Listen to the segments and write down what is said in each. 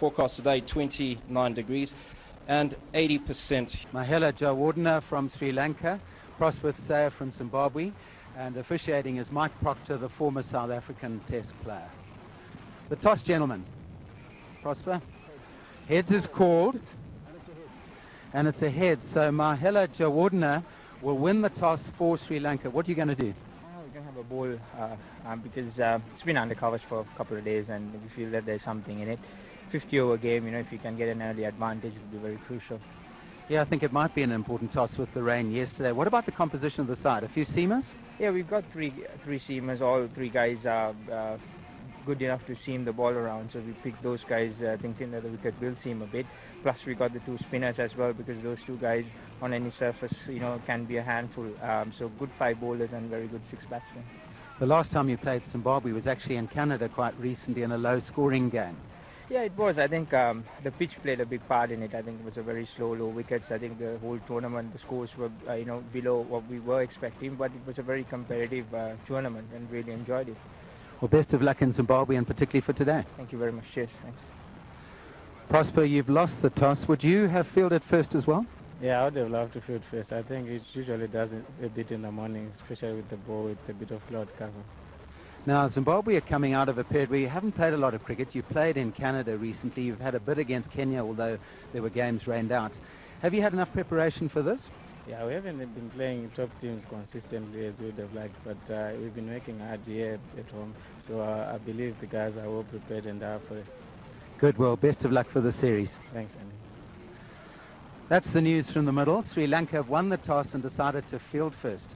forecast today 29 degrees and 80%. Mahela Jawardena from Sri Lanka, Prosper Sayer from Zimbabwe, and officiating is Mike Proctor, the former South African Test player. The toss, gentlemen. Prosper? Heads is called, and it's a head. So Mahela Jawardena will win the toss for Sri Lanka. What are you going to do? We're going to have a ball because it's been undercovers for a couple of days and we feel that there's something in it. 50-over game, if you can get an early advantage, would be very crucial. Yeah, I think it might be an important toss with the rain yesterday. What about the composition of the side? A few seamers? Yeah, we've got three seamers. All three guys are good enough to seam the ball around, so we picked those guys thinking that the wicket will seam a bit. Plus we got the two spinners as well, because those two guys on any surface can be a handful. So good 5 bowlers and very good 6 batsmen. The last time you played Zimbabwe was actually in Canada quite recently in a low scoring game. Yeah, it was. I think the pitch played a big part in it. I think it was a very slow, low wickets. I think the whole tournament, the scores were below what we were expecting, but it was a very competitive tournament and really enjoyed it. Well, best of luck in Zimbabwe, and particularly for today. Thank you very much. Cheers. Thanks. Prosper, you've lost the toss. Would you have fielded first as well? Yeah, I would have loved to field first. I think it usually does a bit in the morning, especially with the ball with a bit of cloud cover. Now, Zimbabwe are coming out of a period where you haven't played a lot of cricket. You played in Canada recently. You've had a bit against Kenya, although there were games rained out. Have you had enough preparation for this? Yeah, we haven't been playing top teams consistently as we would have liked, but we've been working hard here at home. So I believe the guys are well prepared and are for it. Good. Well, best of luck for the series. Thanks, Andy. That's the news from the middle. Sri Lanka have won the toss and decided to field first.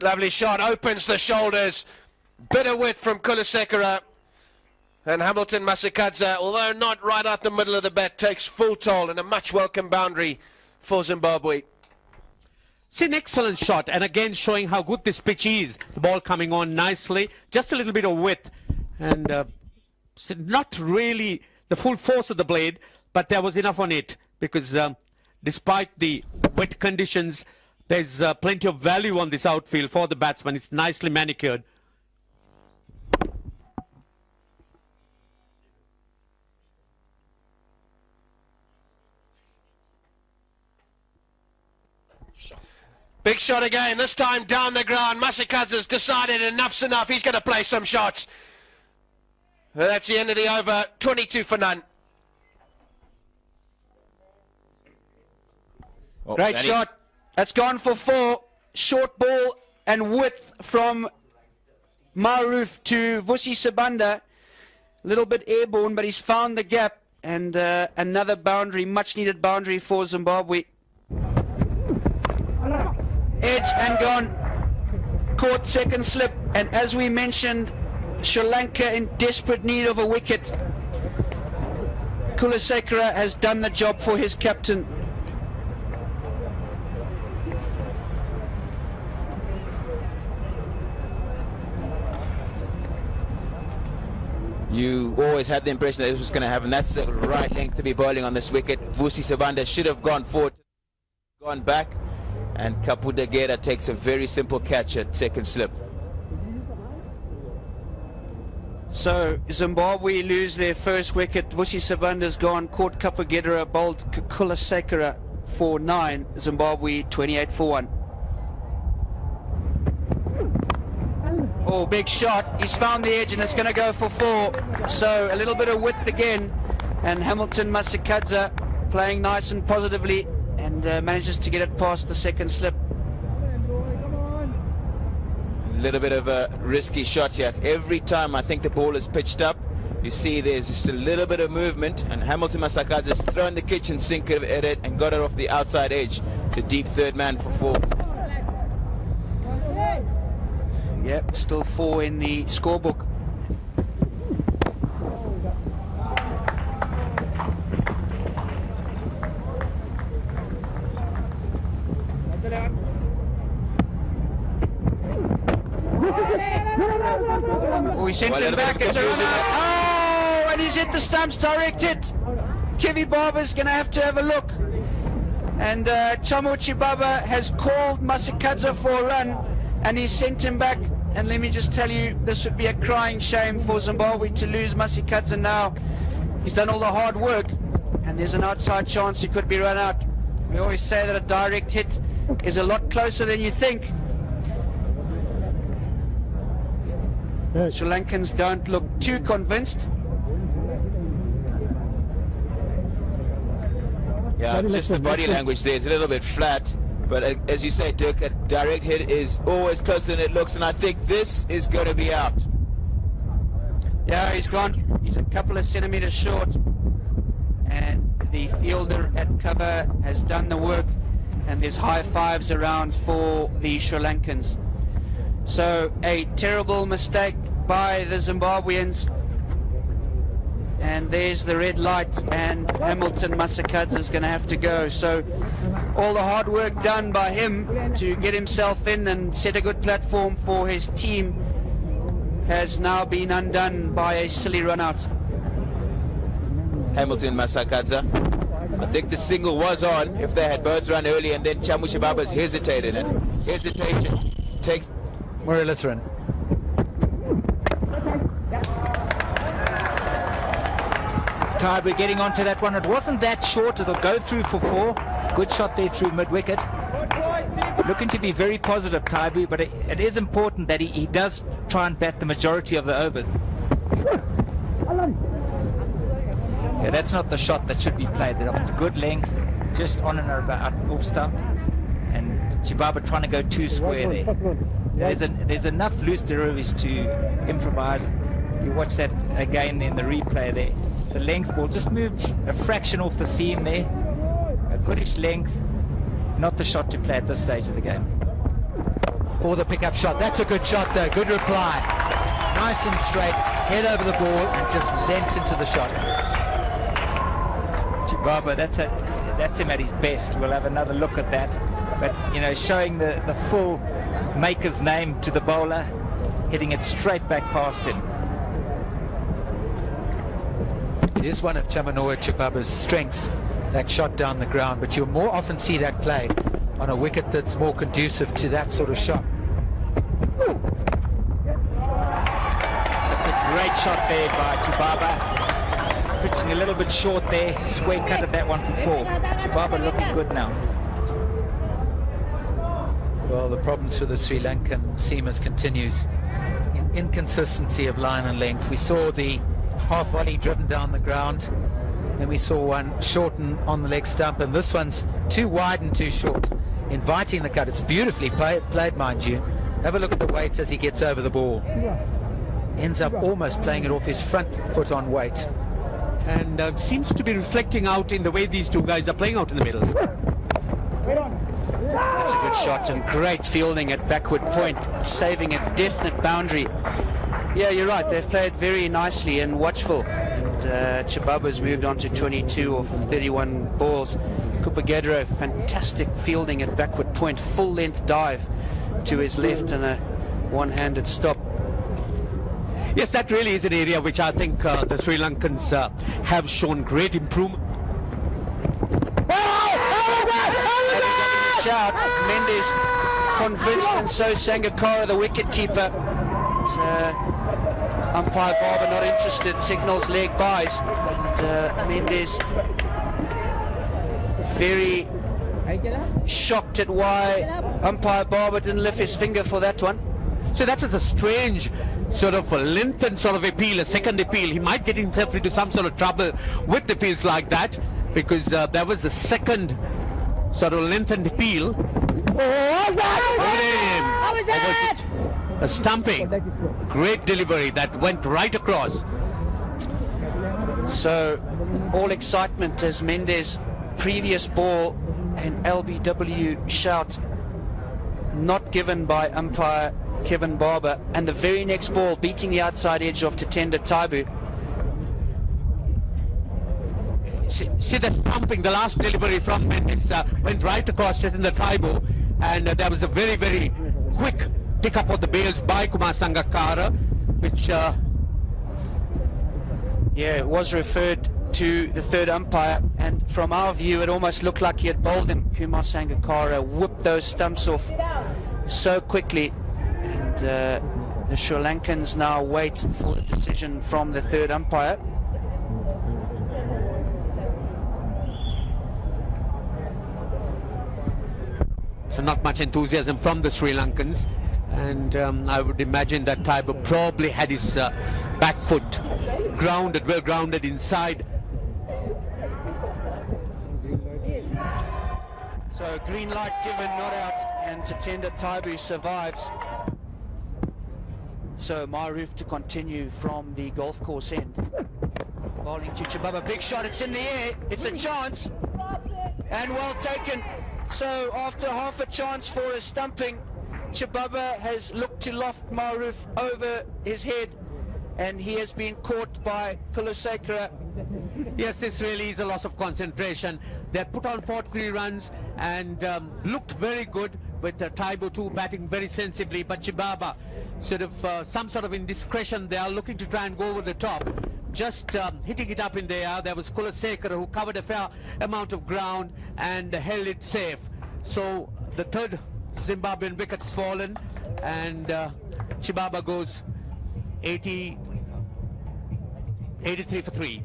Lovely shot, opens the shoulders. Bit of width from Sangakkara. And Hamilton Masakadza, although not right out the middle of the bat, takes full toll and a much welcome boundary for Zimbabwe. It's an excellent shot, and again showing how good this pitch is. The ball coming on nicely, just a little bit of width, and not really the full force of the blade, but there was enough on it, because despite the wet conditions, there's plenty of value on this outfield for the batsman. It's nicely manicured. Big shot again, this time down the ground. Masakadza's decided enough's enough. He's going to play some shots. That's the end of the over, 22 for none. Oh, great shot. That's gone for 4. Short ball and width from Maruf to Vusi Sibanda. A little bit airborne, but he's found the gap. And another boundary, much needed boundary for Zimbabwe. Edge and gone, caught second slip, and as we mentioned, Sri Lanka in desperate need of a wicket. Sangakkara has done the job for his captain. You always had the impression that this was going to happen. That's the right length to be bowling on this wicket. Vusi Sibanda should have gone forward, gone back. And Kapudagera takes a very simple catch at second slip. So Zimbabwe lose their first wicket. Vusi Sibanda's gone, caught Kapudagera, bowled Sangakkara for 9. Zimbabwe 28 for 1. Oh, big shot. He's found the edge and it's going to go for 4. So a little bit of width again. And Hamilton Masakadza playing nice and positively. And manages to get it past the second slip. A little bit of a risky shot here. Every time I think the ball is pitched up, you see there's just a little bit of movement, and Hamilton Masakadza has thrown the kitchen sink at it and got it off the outside edge to deep third man for 4. Yep, still 4 in the scorebook. Oh, he sent him back. It's a run out. Oh, and he's hit the stumps, direct hit. Kevi Barbour's going to have a look. And Chamuchi Baba has called Masakadza for a run, and he's sent him back. And let me just tell you, this would be a crying shame for Zimbabwe to lose Masakadza now. He's done all the hard work, and there's an outside chance he could be run out. We always say that a direct hit is a lot closer than you think. Sri Lankans don't look too convinced. Yeah, just the body language there is a little bit flat. But as you say, Dirk, a direct hit is always closer than it looks, and I think this is going to be out. Yeah, he's gone. He's a couple of centimeters short. And the fielder at cover has done the work. And there's high fives around for the Sri Lankans. So a terrible mistake by the Zimbabweans. And there's the red light, and Hamilton Masakadza is going to have to go. So all the hard work done by him to get himself in and set a good platform for his team has now been undone by a silly run out. Hamilton Masakadza. I think the single was on if they had both run early, and then Chamuchi Baba's hesitated, and hesitation takes Muralitharan. Taibu getting onto that one. It wasn't that short. It'll go through for 4. Good shot there through mid-wicket. Looking to be very positive, Taibu, but it is important that he does try and bat the majority of the overs. Yeah, that's not the shot that should be played. That was a good length, just on and about off stump, and Chibaba trying to go too square there. There's enough loose derivatives to improvise. You watch that again in the replay there. The length ball just moved a fraction off the seam there. A goodish length, not the shot to play at this stage of the game. for the pickup shot. That's a good shot though, good reply. Nice and straight, head over the ball and just leant into the shot. Barbour, that's him at his best. We'll have another look at that. But, you know, showing the full maker's name to the bowler, hitting it straight back past him. It is one of Chamanoa Chibaba's strengths, that shot down the ground, but you'll more often see that play on a wicket that's more conducive to that sort of shot. That's a great shot there by Chibaba. Pitching a little bit short there, square cut at that one for 4. Chibaba looking good now. Well, the problems for the Sri Lankan seamers continues. Inconsistency of line and length. We saw the half volley driven down the ground, then we saw one shorten on the leg stump, and this one's too wide and too short, inviting the cut. It's beautifully played, mind you. Have a look at the weight as he gets over the ball. Ends up almost playing it off his front foot on weight. And seems to be reflecting out in the way these two guys are playing out in the middle. That's a good shot and great fielding at backward point, saving a definite boundary. Yeah, you're right, they've played very nicely and watchful. And Chibaba's moved on to 22 of 31 balls. Kupagedro, fantastic fielding at backward point, full length dive to his left and a one-handed stop. Yes, that really is an area which I think the Sri Lankans have shown great improvement. Out. Mendes convinced, and so Sangakkara, the wicket keeper. Umpire Barbour not interested, signals leg buys. And Mendes very shocked at why Umpire Barbour didn't lift his finger for that one. So that was a strange sort of a lengthened sort of appeal, a second appeal. He might get himself into some sort of trouble with appeals like that, because there was a second sort of lengthened appeal. A stumping. Great delivery that went right across. So all excitement as Mendes' previous ball and LBW shout not given by umpire Kevan Barbour, and the very next ball beating the outside edge of Tatenda Taibu. See the stumping, the last delivery from Mendes went right across Tatenda Taibu, and there was a very, very quick pick up of the bails by Kumar Sangakkara, which it was referred to the third umpire, and from our view it almost looked like he had bowled him. Kumar Sangakkara whipped those stumps off so quickly, and the Sri Lankans now wait for a decision from the third umpire. So not much enthusiasm from the Sri Lankans, and I would imagine that Taibu probably had his back foot grounded, well grounded inside. So green light given, not out, and Tatenda Taibu survives. So Maruf to continue from the golf course end. Bowling to Chibaba, big shot, it's in the air, it's a chance, and well taken. So after half a chance for a stumping, Chibaba has looked to loft Maruf over his head, and he has been caught by Sangakkara. Yes, this really is a loss of concentration. They had put on 43 runs and looked very good, with Taibu too batting very sensibly, but Chibaba sort of some sort of indiscretion. They are looking to try and go over the top, just hitting it up in the air. There was Sangakkara who covered a fair amount of ground and held it safe. So the third Zimbabwean wicket's fallen, and Chibaba goes 83 for 3.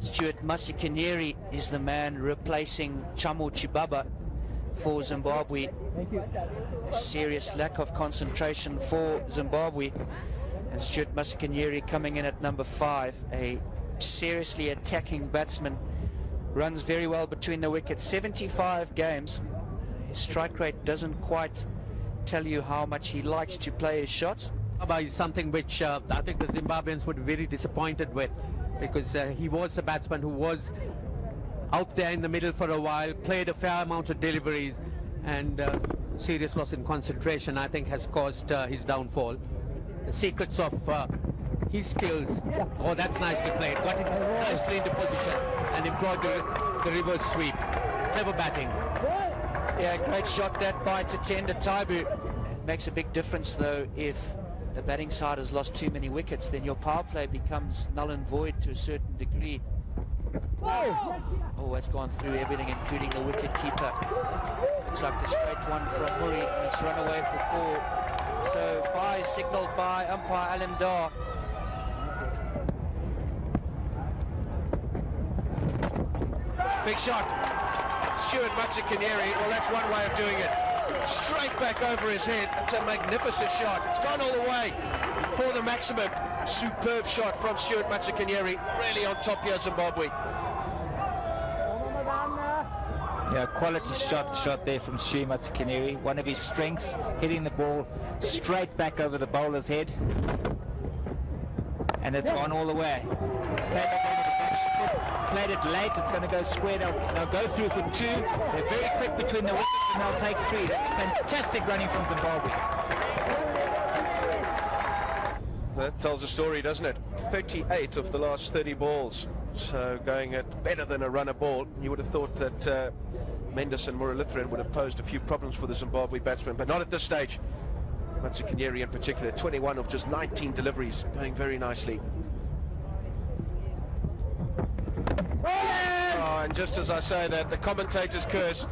Stuart Masikanyeri is the man replacing Chamu Chibaba for Zimbabwe. A serious lack of concentration for Zimbabwe, and Stuart Masikanyeri coming in at number 5, a seriously attacking batsman, runs very well between the wickets, 75 games. His strike rate doesn't quite tell you how much he likes to play his shots. Is something which I think the Zimbabweans would be very disappointed with, because he was a batsman who was out there in the middle for a while, played a fair amount of deliveries, and serious loss in concentration, I think, has caused his downfall. The secrets of his skills. Oh, that's nicely played. Got it nicely into position and employed the reverse sweep. Clever batting. Yeah, great shot that by Tatenda Taibu. Makes a big difference though if the batting side has lost too many wickets, then your power play becomes null and void to a certain degree. Oh, it's gone through everything, including the wicket keeper. Looks like the straight one from Muri, and it's run away for 4. So bye signalled by umpire Aleem. Big shot. Stuart Muttiah. Well, that's one way of doing it. Straight back over his head. It's a magnificent shot. It's gone all the way for the maximum. Superb shot from Stuart Muttiah. Really on top here, Zimbabwe. Yeah, quality shot there from Stuart Muttiah. One of his strengths, hitting the ball straight back over the bowler's head. And it's gone all the way. Played it late, it's going to go square. They'll go through for 2. They're very quick between the wickets and they'll take 3. That's fantastic running from Zimbabwe. That tells a story, doesn't it? 38 of the last 30 balls. So going at better than a runner ball. You would have thought that Muttiah Muralitharan would have posed a few problems for the Zimbabwe batsmen, but not at this stage. Muttiah in particular, 21 of just 19 deliveries, going very nicely. Oh, and just as I say that, the commentators curse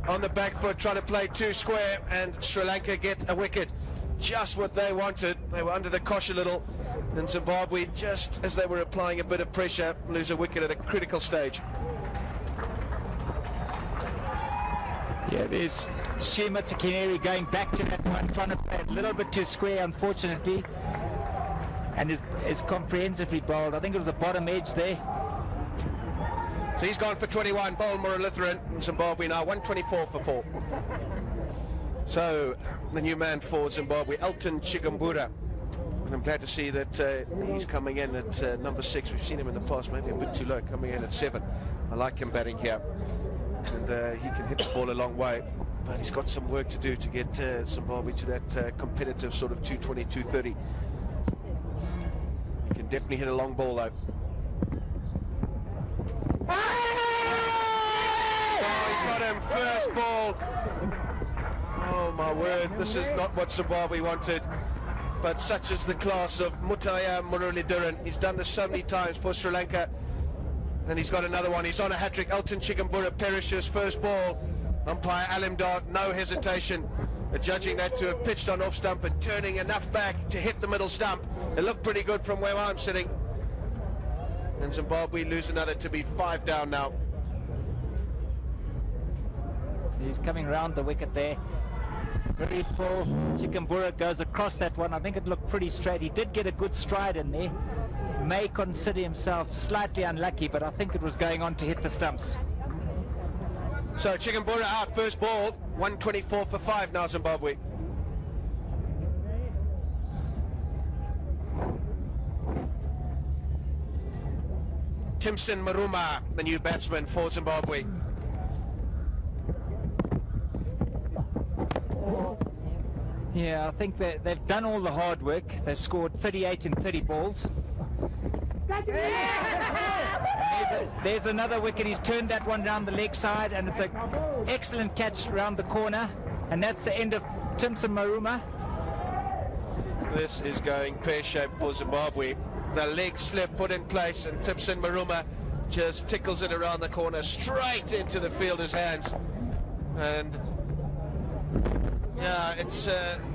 on the back foot, trying to play 2 square, and Sri Lanka get a wicket. Just what they wanted. They were under the cosh a little, and Zimbabwe, just as they were applying a bit of pressure, lose a wicket at a critical stage. Yeah, there's Stuart Muttiah going back to that one, trying to play a little bit too square, unfortunately, and is comprehensively bowled. I think it was the bottom edge there. So he's gone for 21, bowled Muralitharan, and Zimbabwe now 124 for 4. So the new man for Zimbabwe, Elton Chigumbura. And I'm glad to see that he's coming in at number 6. We've seen him in the past, maybe a bit too low, coming in at 7. I like him batting here. And he can hit the ball a long way. But he's got some work to do to get Zimbabwe to that competitive sort of 220, 230. He can definitely hit a long ball though. Oh, he's got him. First ball. Oh my word, this is not what Zimbabwe wanted. But such is the class of Muttiah Muralitharan. He's done this so many times for Sri Lanka. And he's got another one. He's on a hat-trick. Elton Chigumbura perishes. First ball. Umpire Aleem, no hesitation. Judging that to have pitched on off stump and turning enough back to hit the middle stump. It looked pretty good from where I'm sitting. And Zimbabwe lose another to be 5 down now. He's coming round the wicket there. Very full. Chigumbura goes across that one. I think it looked pretty straight. He did get a good stride in there. May consider himself slightly unlucky, but I think it was going on to hit the stumps. So Chigumbura out, first ball, 124 for 5 now, Zimbabwe. Timson Maruma, the new batsman for Zimbabwe. Yeah, I think they've done all the hard work. They scored 38 in 30 balls. There's another wicket. He's turned that one down the leg side, and it's an excellent catch round the corner. And that's the end of Timson Maruma. This is going pear-shaped for Zimbabwe. The leg slip put in place, and Timson Maruma just tickles it around the corner, straight into the fielder's hands. And yeah, it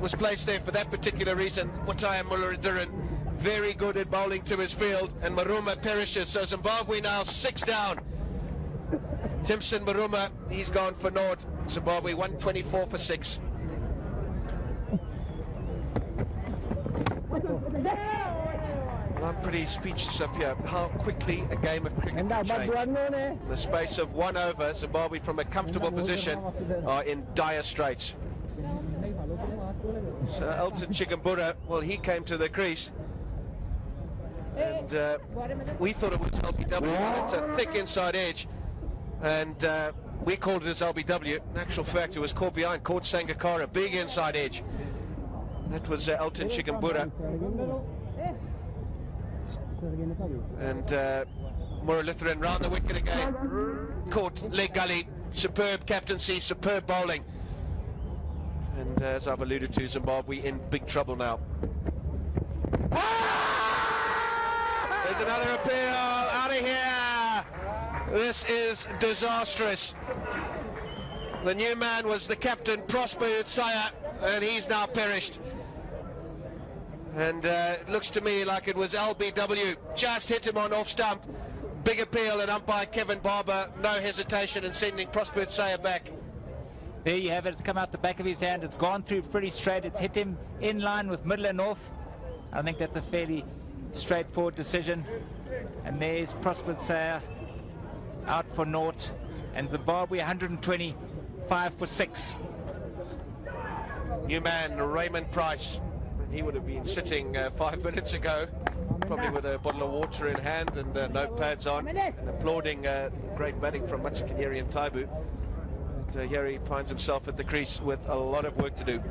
was placed there for that particular reason. Muttiah Muralitharan, very good at bowling to his field, and Maruma perishes. So Zimbabwe now 6 down. Timson Maruma, he's gone for naught. Zimbabwe 124 for 6. Well, I'm pretty speechless up here how quickly a game of cricket can change. In the space of 1 over, Zimbabwe from a comfortable position are in dire straits. So Elton Chigumbura, well, he came to the crease, and we thought it was LBW, but it's a thick inside edge, and We called it as LBW. In actual fact, it was caught behind, caught Sangakkara, big inside edge. That was Elton Chikambura. And Muralitharan round the wicket again. Caught leg gully. Superb captaincy, superb bowling. And as I've alluded to, Zimbabwe in big trouble now. There's another appeal. Out of here. This is disastrous. The new man was the captain, Prosper Utsaya, and he's now perished. And it looks to me like it was LBW. Just hit him on off stump. Big appeal, and umpire Kevan Barbour, no hesitation in sending Prosper Utsaya back. There you have it. It's come out the back of his hand. It's gone through pretty straight. It's hit him in line with middle and off. I think that's a fairly straightforward decision. And there's Prosper Utsaya out for naught. And Zimbabwe 125 for 6. New man, Raymond Price. He would have been sitting 5 minutes ago, probably with a bottle of water in hand and notepads on, and applauding great batting from Tatenda Taibu. And here he finds himself at the crease with a lot of work to do.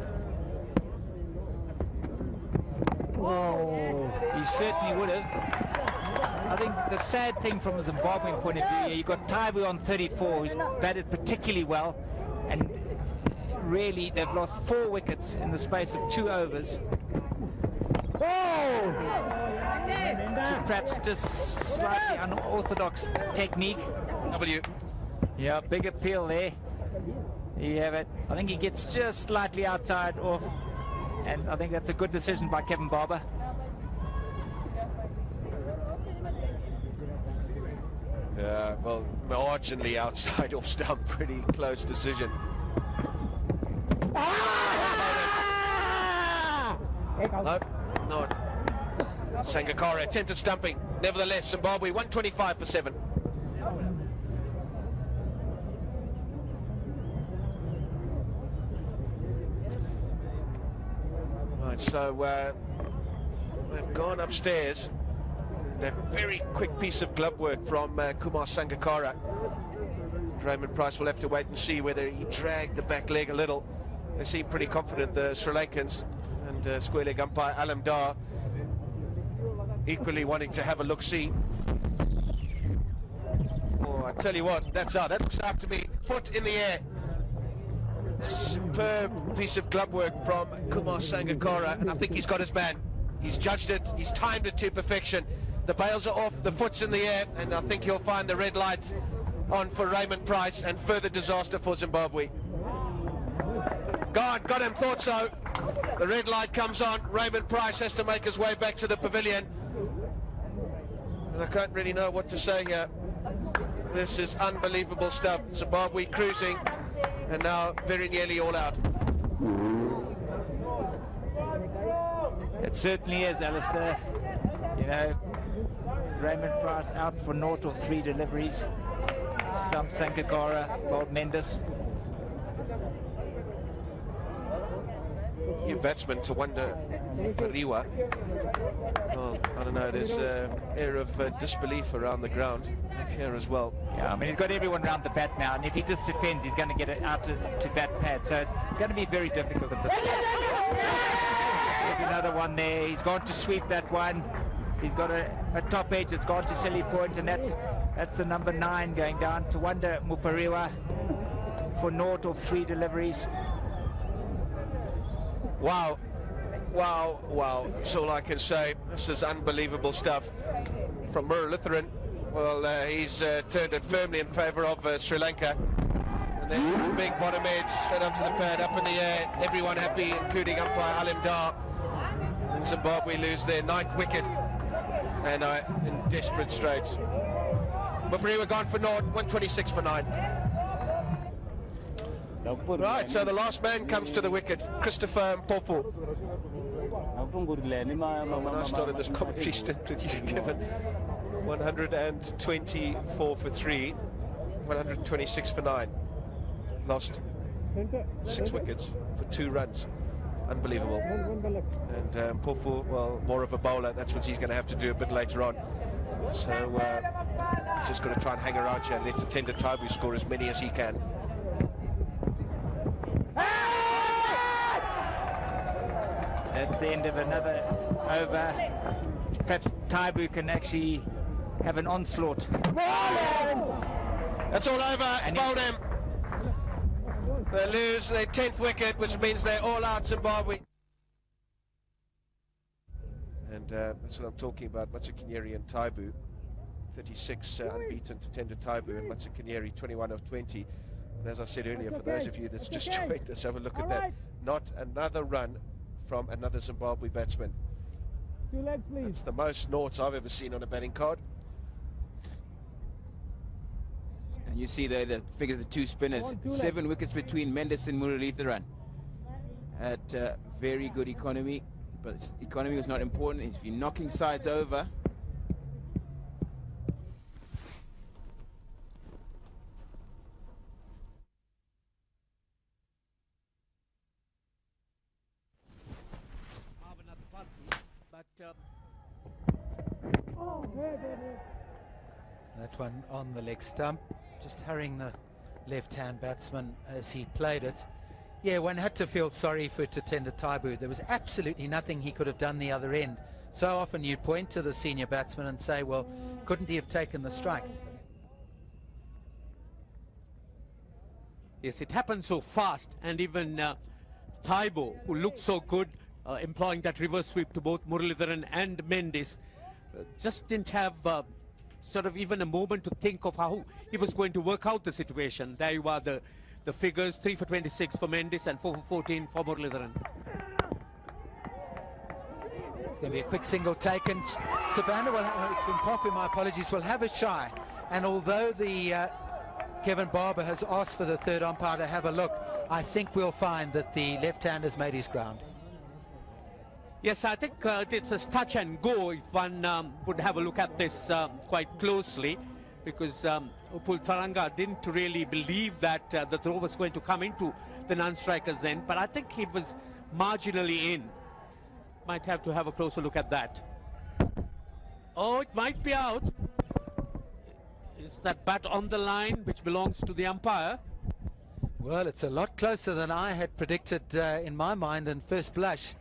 Oh, he certainly would have. I think the sad thing from a Zimbabwean point of view here, you've got Taibu on 34, who's batted particularly well, and really they've lost 4 wickets in the space of 2 overs. To perhaps just slightly unorthodox technique. W. Yeah, big appeal there. There you have it. I think he gets just slightly outside off, and I think that's a good decision by Kevan Barbour. Yeah, well, marginally outside off stump, pretty close decision. No, not. Sangakkara attempted stumping. Nevertheless, Zimbabwe 125 for 7. Right, so they've gone upstairs. A very quick piece of glove work from Kumar Sangakkara. Raymond Price will have to wait and see whether he dragged the back leg a little. They seem pretty confident, the Sri Lankans, and square leg umpire Aleem equally wanting to have a look-see. Oh, I tell you what, that's out. That looks out to me. Foot in the air. Superb piece of glove work from Kumar Sangakkara, and I think he's got his man. He's judged it, he's timed it to perfection. The bails are off, the foot's in the air, and I think he'll find the red light on for Raymond Price, and further disaster for Zimbabwe. God, got him, thought so. The red light comes on. Raymond Price has to make his way back to the pavilion. And I can't really know what to say here. This is unbelievable stuff. Zimbabwe cruising, and now very nearly all out. It certainly is, Alistair. You know, Raymond Price out for naught of 3 deliveries. Stump Sangakkara, bowled Mendes. New batsman Tatenda Taibu. Well, I don't know, there's an air of disbelief around the ground here as well. Yeah, I mean, he's got everyone round the bat now, and if he just defends, he's going to get it out to bat pad. So it's going to be very difficult at this point. There's another one there. He's going to sweep that one. He's got a top edge. It's gone to silly point, and that's the number 9 going down. Tatenda Muralitharan for naught of 3 deliveries. Wow, wow, wow. That's all I can say. This is unbelievable stuff from Muralitharan. Well, he's turned it firmly in favour of Sri Lanka. And then the big bottom edge, straight up to the pad, up in the air. Everyone happy, including umpire Aleem. And Zimbabwe lose their 9th wicket and are in desperate straits. Muralitharan gone for naught, 126 for 9. Right, so the last man comes to the wicket, Christopher Mpofu. When I started this commentary stint with you, Kevan, 124 for 3, 126 for 9. Lost 6 wickets for 2 runs. Unbelievable. And Mpofu, well, more of a bowler, that's what he's going to have to do a bit later on. So he's just got to try and hang around here and let Tatenda Taibu score as many as he can. That's the end of another over. Perhaps Taibu can actually have an onslaught. That's all over. It's bowled him. They lose their 10th wicket, which means they're all out, Zimbabwe. And that's what I'm talking about. Muttiah and Taibu, 36 unbeaten to Tatenda Taibu, and Muttiah 21 of 20. And as I said earlier, for those of you that's just joined us, have a look at that. Not another run from another Zimbabwe batsman. That's the most noughts I've ever seen on a batting card. And you see there the figures of the two spinners. 7 wickets between Mendes and Muralitharan. At very good economy, but economy was not important. If you're knocking sides over, that one on the leg stump, just hurrying the left-hand batsman as he played it. Yeah, one had to feel sorry for Tatenda Taibu. There was absolutely nothing he could have done the other end. So often you'd point to the senior batsman and say, well, couldn't he have taken the strike? Yes, it happened so fast, and even Taibu, who looked so good, employing that reverse sweep to both Muralitharan and Mendes, just didn't have sort of even a moment to think of how he was going to work out the situation. There you are, the figures: 3 for 26 for Mendes and 4 for 14 for Muralitharan. It's going to be a quick single taken. Sabanda will have, my apologies, will have a shy. And although the Kevan Barbour has asked for the third umpire to have a look, I think we'll find that the left-hand has made his ground. Yes, I think it was touch and go if one would have a look at this quite closely, because Muralitharan didn't really believe that the throw was going to come into the non-striker's end, but I think he was marginally in. Might have to have a closer look at that. Oh, it might be out. Is that bat on the line, which belongs to the umpire? Well, it's a lot closer than I had predicted in my mind in first blush.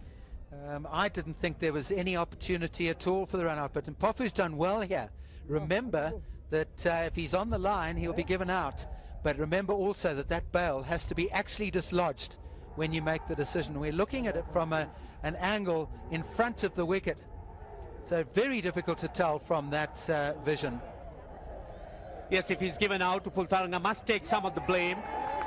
I didn't think there was any opportunity at all for the run-out, but Mpofu's done well here. Remember that if he's on the line, he'll be given out. But remember also that that bail has to be actually dislodged when you make the decision. We're looking at it from an angle in front of the wicket. So very difficult to tell from that vision. Yes, if he's given out, Muralitharan must take some of the blame.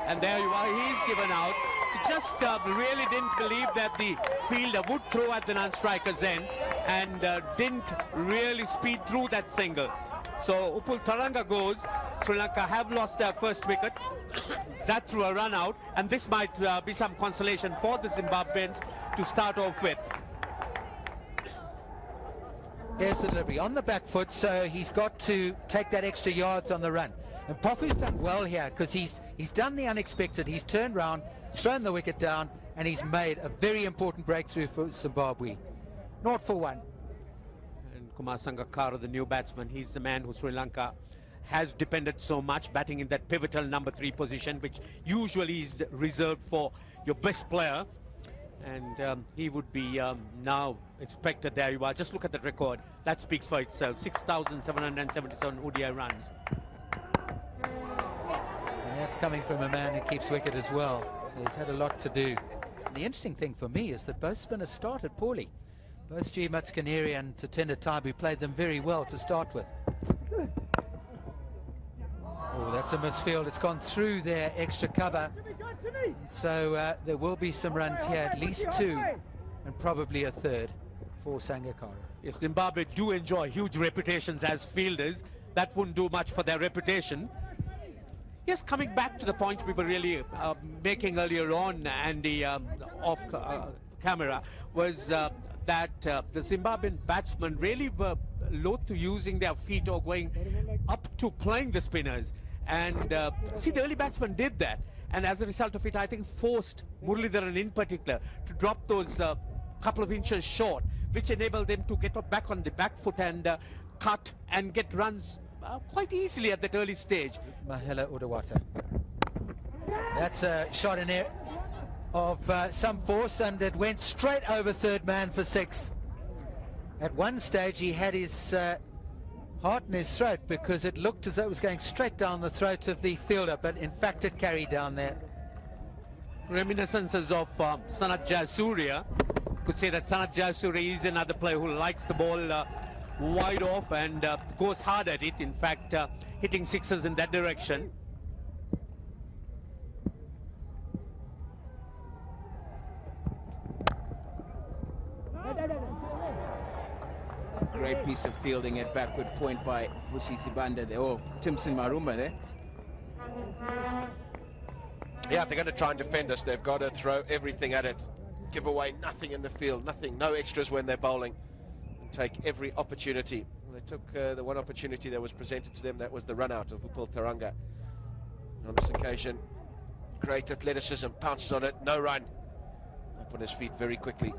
And there you are, he's given out. He just really didn't believe that the fielder would throw at the non-striker's end, and didn't really speed through that single. So Muralitharan goes. Sri Lanka have lost their first wicket. That threw a run out, and this might be some consolation for the Zimbabweans to start off with. Here's the delivery on the back foot, so he's got to take that extra yards on the run. And Mpofu's done well here, because he's done the unexpected. He's turned round, thrown the wicket down, and he's made a very important breakthrough for Zimbabwe. 0 for 1. And Kumar Sangakkara, the new batsman, he's the man who Sri Lanka has depended so much, batting in that pivotal number 3 position, which usually is reserved for your best player. And he would be now expected. There you are. Just look at the record. That speaks for itself. 6,777 ODI runs. And that's coming from a man who keeps wicket as well. So he's had a lot to do. And the interesting thing for me is that both spinners started poorly. Both G. Muttiah and Tatenda Taibu played them very well to start with. Oh, that's a misfield. It's gone through their extra cover. So there will be some runs here, at least 2, and probably a third for Sangakkara. Yes, Zimbabwe do enjoy huge reputations as fielders. That wouldn't do much for their reputation. Yes, coming back to the point we were really making earlier on, Andy, off camera, was that the Zimbabwean batsmen really were loath to using their feet or going up to playing the spinners. And see, the early batsmen did that. And as a result of it, I think forced Muralitharan in particular to drop those couple of inches short, which enabled them to get back on the back foot and cut and get runs quite easily at that early stage. Mahela Udawata. That's a shot in air of some force, and it went straight over third man for 6. At one stage he had his heart in his throat because it looked as though it was going straight down the throat of the fielder, but in fact it carried down there. Reminiscences of Sanat Jayasuriya. Could say that Sanat Jayasuriya is another player who likes the ball wide off and goes hard at it, in fact hitting sixes in that direction. Great piece of fielding at backward point by Vusi Sibanda there, or Timson Marumba there. Yeah, if they're going to try and defend us, they've got to throw everything at it. Give away nothing in the field, nothing, no extras when they're bowling. And take every opportunity. They took the one opportunity that was presented to them, that was the run-out of Upal Taranga. On this occasion, great athleticism, pounces on it, no run. Up on his feet very quickly.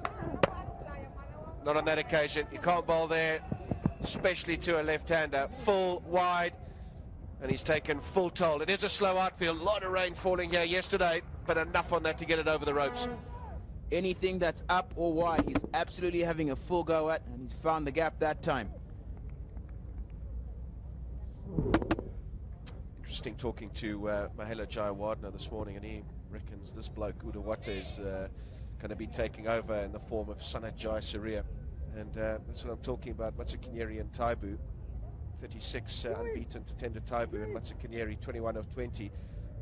Not on that occasion. You can't bowl there, especially to a left-hander. Full, wide, and he's taken full toll. It is a slow outfield. A lot of rain falling here yesterday, but enough on that to get it over the ropes. Anything that's up or wide, he's absolutely having a full go at, and he's found the gap that time. Interesting talking to Mahela Jayawardena this morning, and he reckons this bloke, Udawata, is going to be taking over in the form of Sanat Jayasuriya. And that's what I'm talking about. Matsukinyeri and Taibu, 36 unbeaten Tatenda Taibu, and Matsukinyeri 21 of 20.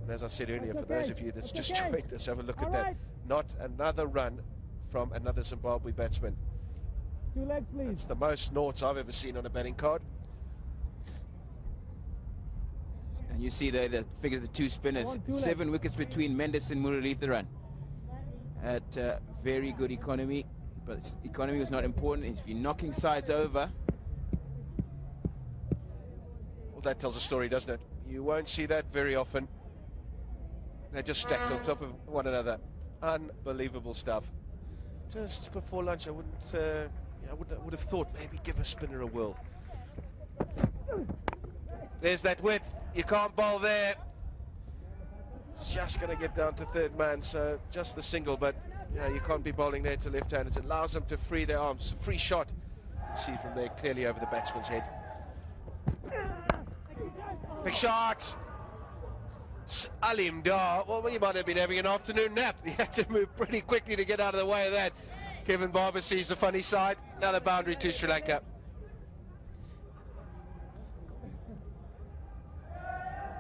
And as I said earlier, for those of you that's just joined us, have a look at that. Not another run from another Zimbabwe batsman. 2 legs, please. That's the most noughts I've ever seen on a batting card. And you see there the figures, the 2 spinners. 7 wickets between Mendes and Muralitharan. At very good economy, but economy was not important. If you're knocking sides over, well, that tells a story, doesn't it? You won't see that very often. They're just stacked on top of one another. Unbelievable stuff. Just before lunch, I would have thought maybe give a spinner a whirl. There's that width. You can't bowl there. It's just going to get down to third man, so just the single, but you can't be bowling there to left-handers. It allows them to free their arms. Free shot. You can see from there clearly over the batsman's head. Big shot. Aleem, well, he might have been having an afternoon nap. He had to move pretty quickly to get out of the way of that. Kevan Barbour sees the funny side. Another boundary to Sri Lanka.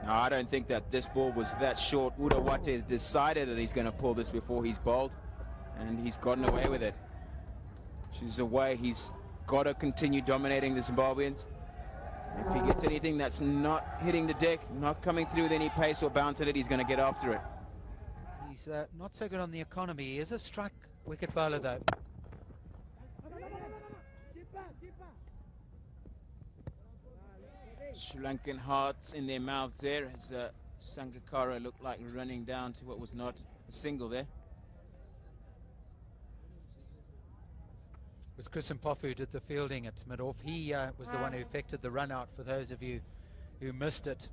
No, I don't think that this ball was that short. Udawata has decided that he's going to pull this before he's bowled, and he's gotten away with it. She's away. He's got to continue dominating the Zimbabweans. If he gets anything that's not hitting the deck, not coming through with any pace or bounce at it, he's going to get after it. He's not so good on the economy. He is a strike wicket bowler, though. Sri Lankan hearts in their mouths there as Sangakkara looked like running down to what was not a single there. It was Chris Mpofu who did the fielding at mid-off. He was the one who effected the run-out, for those of you who missed it.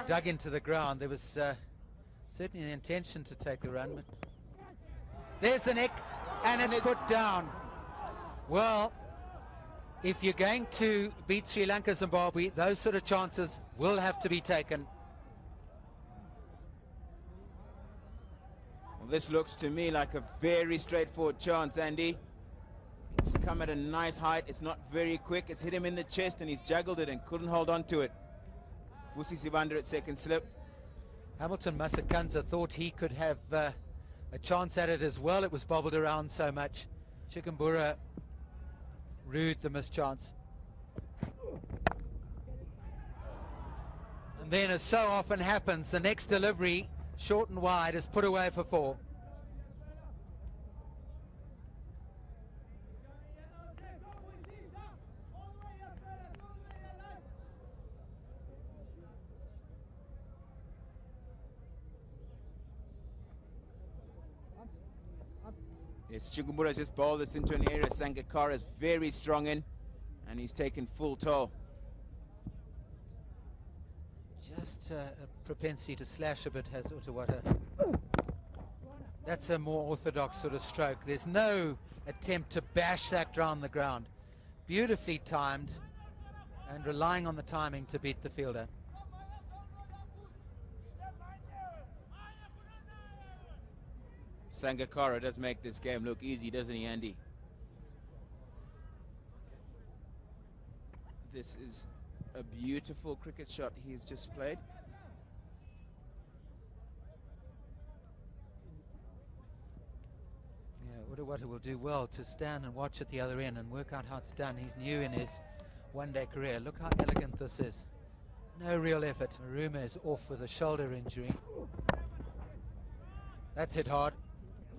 Dug into the ground. There was certainly the intention to take the run, but there's the neck, and it's put down. Well, if you're going to beat Sri Lanka, Zimbabwe, those sort of chances will have to be taken. Well, this looks to me like a very straightforward chance, Andy. It's come at a nice height. It's not very quick. It's hit him in the chest, and he's juggled it and couldn't hold on to it. Vusi Sibanda at second slip. Hamilton Masakadza thought he could have a chance at it as well. It was bobbled around so much. Chikumbura rued the mischance. And then, as so often happens, the next delivery, short and wide, is put away for 4. Yes, Chikumbura's just bowled this into an area Sangakkara is very strong in, and he's taken full toll. Just a propensity to slash a bit has Uttawata. That's a more orthodox sort of stroke. There's no attempt to bash that round the ground. Beautifully timed and relying on the timing to beat the fielder. Sangakkara does make this game look easy, doesn't he, Andy? This is a beautiful cricket shot he's just played. Yeah, Uttawata will do well to stand and watch at the other end and work out how it's done. He's new in his one-day career. Look how elegant this is. No real effort. Maruma is off with a shoulder injury. That's hit hard.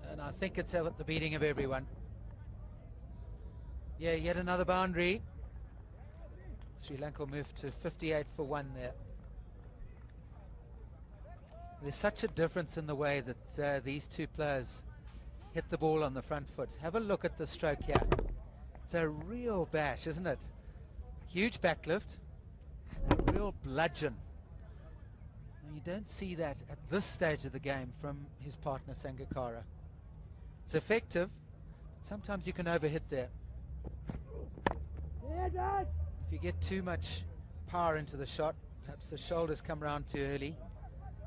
And I think it's at the beating of everyone. Yeah, yet another boundary. Sri Lanka moved to 58 for 1 there. There's such a difference in the way that these two players hit the ball on the front foot. Have a look at the stroke here. It's a real bash, isn't it? Huge backlift and a real bludgeon. Now, you don't see that at this stage of the game from his partner Sangakkara. It's effective, but sometimes you can overhit there. If you get too much power into the shot, perhaps the shoulders come around too early,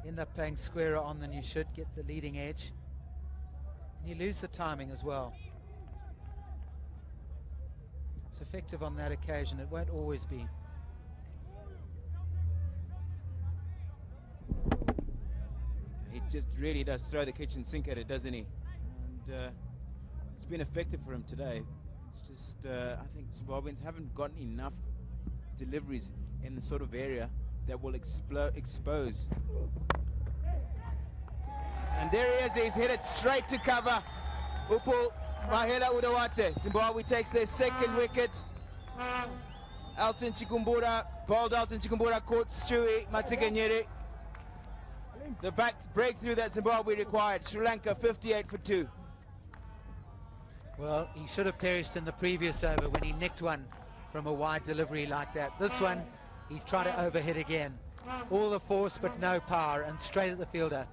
end up playing squarer on than you should, get the leading edge, and you lose the timing as well. It's effective on that occasion, it won't always be. He just really does throw the kitchen sink at it, doesn't he? And it's been effective for him today. It's just, I think Zimbabweans haven't gotten enough deliveries in the sort of area that will expose. And there he is, he's hit it straight to cover. Upul Mahela Udawate. Zimbabwe takes their second wicket. Alton Chikumbura, bowled Alton Chikumbura, caught Stewie Matsikanyere. The back breakthrough that Zimbabwe required. Sri Lanka 58 for 2. Well, he should have perished in the previous over when he nicked one from a wide delivery like that. This one, he's trying to overhit again. All the force but no power, and straight at the fielder.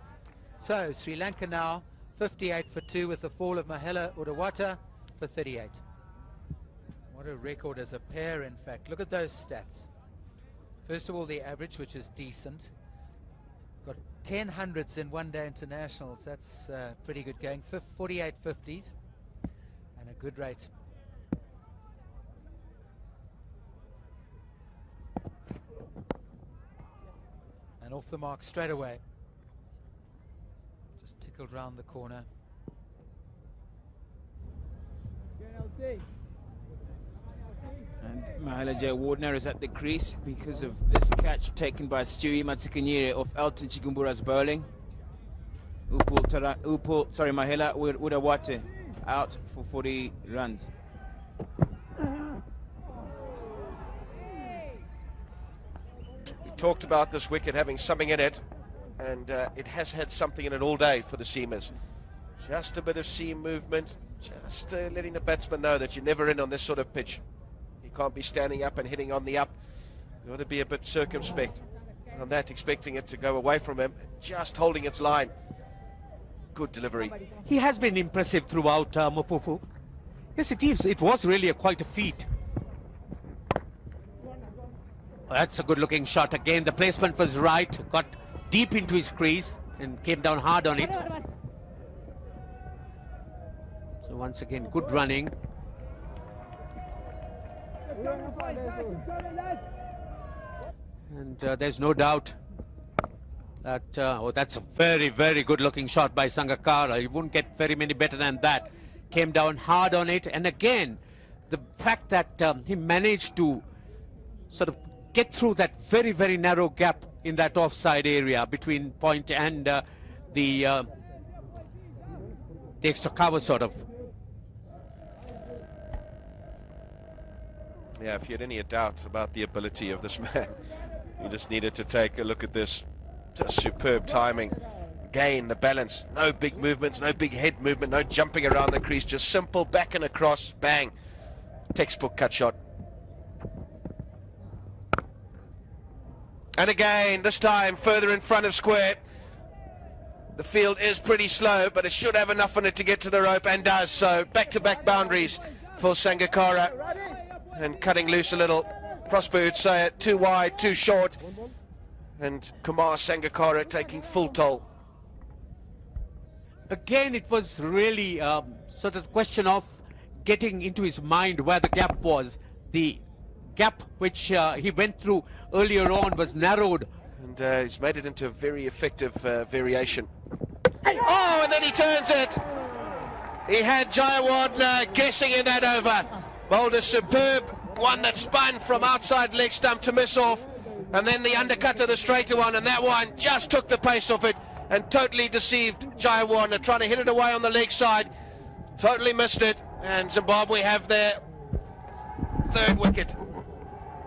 So, Sri Lanka now 58 for 2 with the fall of Mahela Udawata for 38. What a record as a pair, in fact. Look at those stats. First of all, the average, which is decent. Got 10 hundreds in one-day internationals. That's pretty good going. 48 50s. And a good rate. And off the mark straight away. Just tickled round the corner. And Mahela J. Wardner is at the crease because of this catch taken by Stewie Matsikanyere of Alton Chikumbura's bowling. Mahela Udawate out for 40 runs. We talked about this wicket having something in it, and it has had something in it all day for the seamers. Just a bit of seam movement, just letting the batsman know that you're never in on this sort of pitch. You can't be standing up and hitting on the up. You ought to be a bit circumspect on that, expecting it to go away from him, just holding its line. Good delivery. He has been impressive throughout, Mopufu. Yes, it is. It was really quite a feat. That's a good-looking shot again. The placement was right. Got deep into his crease and came down hard on it. So once again, good running. And there's no doubt that, that's a very, very good looking shot by Sangakkara. You wouldn't get very many better than that. Came down hard on it, and again, the fact that he managed to sort of get through that very, very narrow gap in that offside area between point and the extra cover, sort of. Yeah, if you had any doubt about the ability of this man, you just needed to take a look at this. Just superb timing. Again, the balance. No big movements, no big head movement, no jumping around the crease. Just simple back and across, bang. Textbook cut shot. And again, this time further in front of square. The field is pretty slow, but it should have enough on it to get to the rope, and does so. Back-to-back boundaries for Sangakkara. And cutting loose a little. Prosper would say it, too wide, too short. And Kumar Sangakkara taking full toll. Again, it was really sort of the question of getting into his mind where the gap was. The gap which he went through earlier on was narrowed. And he's made it into a very effective variation. Oh, and then he turns it. He had Jayawardene guessing in that over. Bowled a superb one that spun from outside leg stump to miss off. And then the undercut to the straighter one, and that one just took the pace off it and totally deceived Jayawardene, trying to hit it away on the leg side. Totally missed it, and Zimbabwe have their third wicket.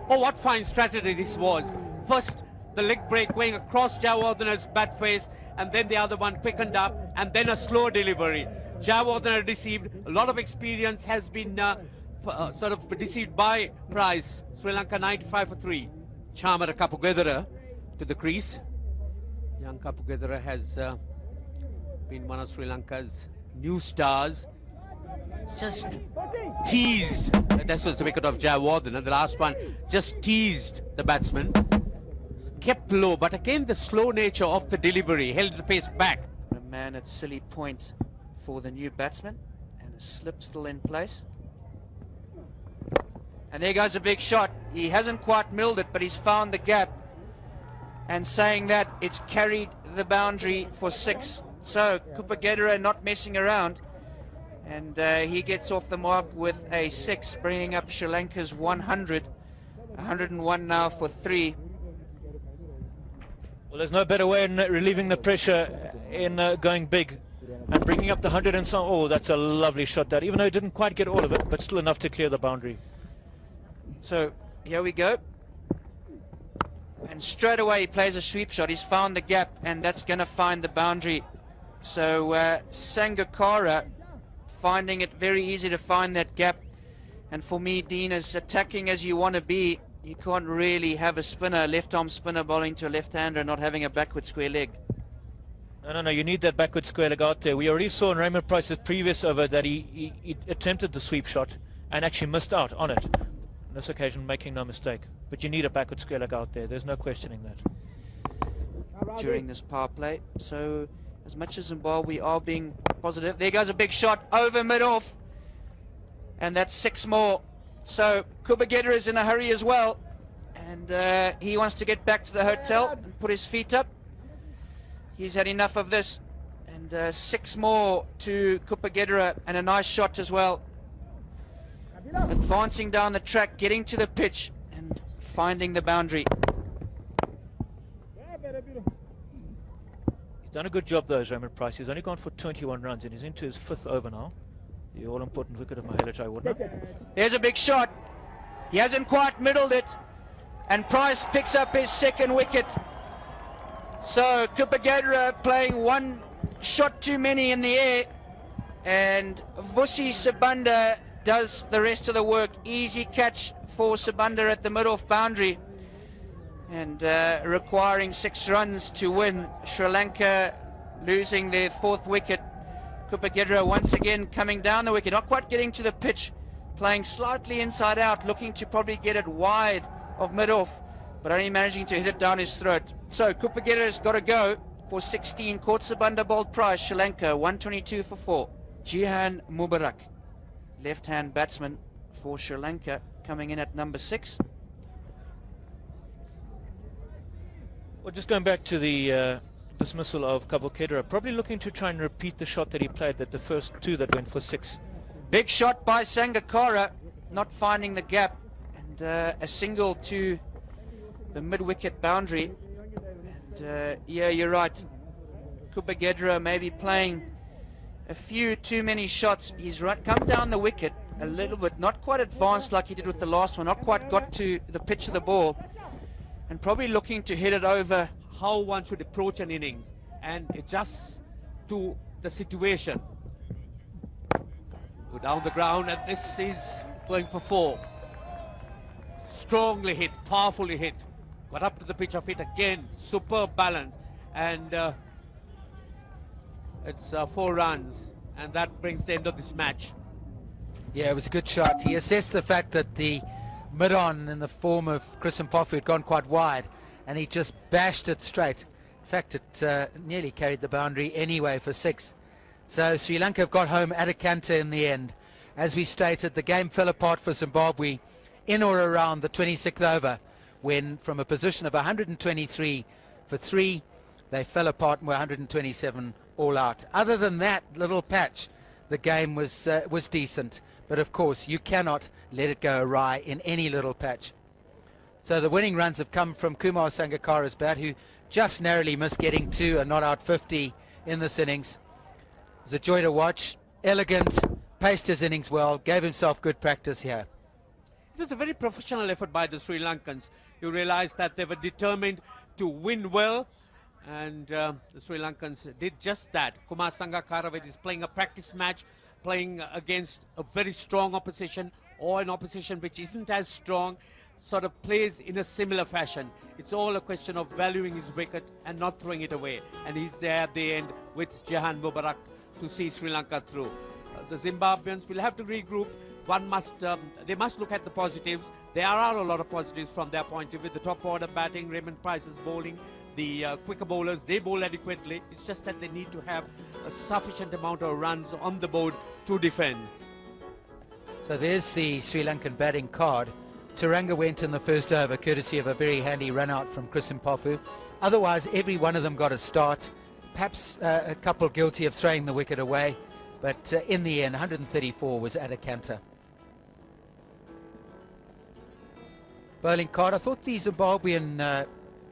Oh, what fine strategy this was. First, the leg break going across Jayawardene's bat face, and then the other one quickened up, and then a slow delivery. Jayawardene deceived. A lot of experience has been sort of deceived by Price. Sri Lanka 95 for 3. Chamara Kapugedera to the crease. Young Kapugedera has been one of Sri Lanka's new stars. Just teased. That was the wicket of Jayawardene. The last one just teased the batsman. Kept low, but again the slow nature of the delivery held the pace back. A man at silly point for the new batsman, and a slip still in place. And there goes a big shot. He hasn't quite milled it, but he's found the gap. And saying that, it's carried the boundary for 6. So Kapugedera not messing around. And he gets off the mark with a 6, bringing up Sri Lanka's 100. 101 now for 3. Well, there's no better way in relieving the pressure in going big and bringing up the 100 and so. Oh, that's a lovely shot, that, even though he didn't quite get all of it, but still enough to clear the boundary. So here we go. And straight away he plays a sweep shot. He's found the gap, and that's going to find the boundary. So Sangakkara finding it very easy to find that gap. And for me, Dean, as attacking as you want to be, you can't really have a spinner, left-arm spinner bowling to a left-hander and not having a backward square leg. No, you need that backward square leg out there. We already saw in Raymond Price's previous over that he attempted the sweep shot and actually missed out on it. On this occasion, making no mistake. But you need a backward square leg out there. There's no questioning that. During this power play. So as much as Zimbabwe are being positive, there goes a big shot over mid-off. And that's 6 more. So Kapugedera is in a hurry as well. And he wants to get back to the hotel and put his feet up. He's had enough of this. And 6 more to Kapugedera, and a nice shot as well. Advancing down the track, getting to the pitch and finding the boundary. He's done a good job though, Raymond Price. He's only gone for 21 runs and he's into his 5th over now. The all-important wicket of Muttiah Muralitharan. There's a big shot. He hasn't quite middled it. And Price picks up his 2nd wicket. So Kapugedera playing 1 shot too many in the air. And Vusi Sibanda does the rest of the work. Easy catch for Sibanda at the mid-off boundary. And requiring 6 runs to win. Sri Lanka losing their 4th wicket. Kapugedera once again coming down the wicket, not quite getting to the pitch, playing slightly inside out, looking to probably get it wide of mid-off, but only managing to hit it down his throat. So Kapugedera's got to go for 16. Caught Sibanda bowled Price. Sri Lanka 122 for 4. Jihan Mubarak, left-hand batsman for Sri Lanka, coming in at number 6. Well, just going back to the dismissal of Kapugedera, probably looking to try and repeat the shot that he played, that the first 2 that went for 6. Big shot by Sangakkara, not finding the gap, and a single to the mid-wicket boundary. And yeah, you're right. Kapugedera maybe playing a few too many shots. He's come down the wicket a little bit, not quite advanced like he did with the last one, not quite got to the pitch of the ball, and probably looking to hit it over. How one should approach an innings, and adjust to the situation. Go down the ground, and this is going for 4. Strongly hit, powerfully hit. Got up to the pitch of it again. Superb balance, and it's 4 runs, and that brings the end of this match. Yeah, it was a good shot. He assessed the fact that the mid-on in the form of Chris Mpofu had gone quite wide, and he just bashed it straight. In fact, it nearly carried the boundary anyway for 6. So Sri Lanka have got home at a canter in the end. As we stated, the game fell apart for Zimbabwe in or around the 26th over, when from a position of 123 for 3, they fell apart and were 127 all out. Other than that little patch, the game was decent. But of course, you cannot let it go awry in any little patch. So the winning runs have come from Kumar Sangakkara's bat, who just narrowly missed getting to a not out 50 in this innings. It was a joy to watch. Elegant, paced his innings well, gave himself good practice here. It was a very professional effort by the Sri Lankans. You realize that they were determined to win well, and the Sri Lankans did just that. Kumar Sangakkara is playing a practice match, playing against a very strong opposition, or an opposition which isn't as strong, sort of plays in a similar fashion. It's all a question of valuing his wicket and not throwing it away. And he's there at the end with Jahan Mubarak to see Sri Lanka through. The Zimbabweans will have to regroup. They must look at the positives. There are a lot of positives from their point of view. The top order batting, Raymond Price is bowling. The quicker bowlers, they bowl adequately. It's just that they need to have a sufficient amount of runs on the board to defend. So there's the Sri Lankan batting card. Taranga went in the first over, courtesy of a very handy run out from Chris Mpofu. Otherwise, every one of them got a start. Perhaps a couple guilty of throwing the wicket away. But in the end, 134 was at a canter. Bowling card, I thought the Zimbabwean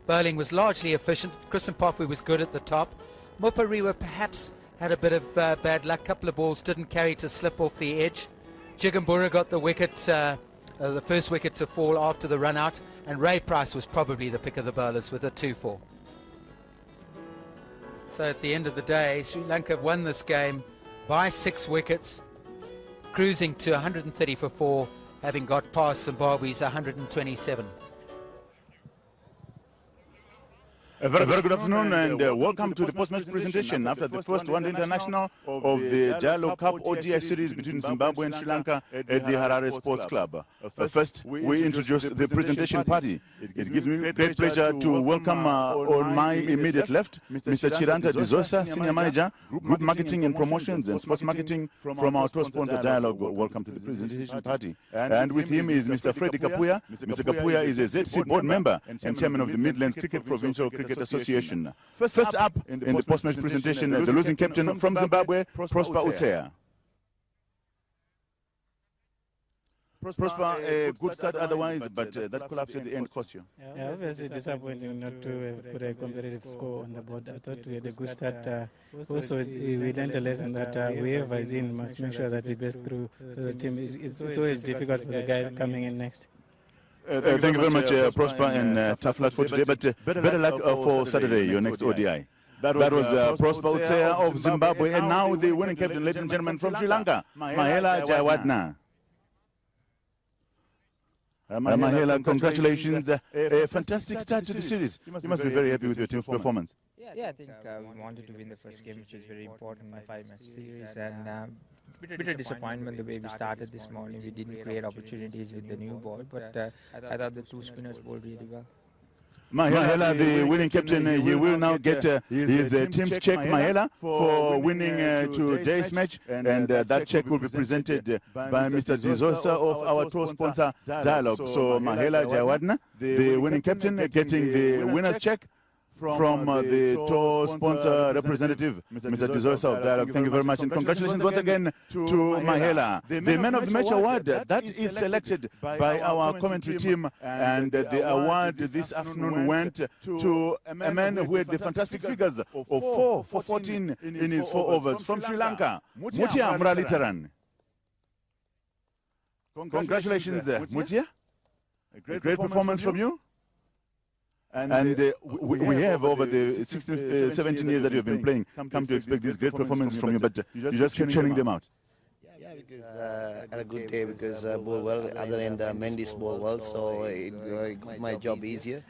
bowling was largely efficient. Chris Mpofu was good at the top. Mupariwa perhaps had a bit of bad luck. Couple of balls didn't carry to slip off the edge. Jigambura got the wicket, the first wicket to fall after the run out, and Ray Price was probably the pick of the bowlers with a 2-4. So at the end of the day, Sri Lanka won this game by 6 wickets, cruising to 130 for 4, having got past Zimbabwe's 127. A very good afternoon and welcome to the post-match presentation after the first one international of the Dialogue Cup ODI series between Zimbabwe and Sri Lanka at the Harare Sports Club. First, we introduce the presentation party. It gives me great pleasure to welcome on my immediate left, Mr. Chiranta Dizosa, Senior Manager, Group Marketing and Promotions and Sports Marketing from our tour sponsor Dialogue. Welcome to the presentation party. And with him is Mr. Freddy Kapuya. Mr. Kapuya is a ZC board member and chairman of the Midlands Cricket Provincial Cricket Association. First up in the post-match presentation, the losing captain from Zimbabwe, Prosper Utea. Prosper, a good start otherwise, but that collapse at the end cost you. Yeah, obviously disappointing not to put a competitive score on the board. I thought we had a good start. Also, we learned a lesson that whoever is in must make sure that he gets through the team. It's always difficult for the guy coming in next. Thank you very much, Prosper, and tough luck for today, but better luck for Saturday, your next ODI. That was Prosper Utea of Zimbabwe, and now the winning captain, ladies and gentlemen, from Sri Lanka, Mahela Jayawardeneh. Mahela, congratulations. A fantastic start to the series. You must be very happy with your team's performance. Yeah, I think we wanted to win the first game, which is very important in a 5-match series, and bit of disappointment the way we started this morning. We didn't create opportunities with the new ball, but I thought the 2 spinners bowled really well. Mahela, the winning captain, he will now get his team's check, Mahela, for winning today's match, and that check will be presented by Mr. Dizosa of our tour sponsor Dialogue. So Mahela Jayawardeneh, the winning captain, getting the winner's check from the tour sponsor representative, Mr. Dizosa of Dialogue. Thank you very much, and congratulations once again to Mahela. The Man of the Match award, that is selected by our commentary team, and the award this afternoon went to a man who had the fantastic figures of 4 for 14 in his 4 overs from Sri Lanka, Muttiah Muralitharan. Congratulations, Muttiah. A great performance from you. And we have, over the 16, 17 years that you've been playing, come to expect this great performance from you, but you just keep churning them out. Yeah, because I had a good day because I bowled well. Other end, Mendy's bowled well, so it got my job easier.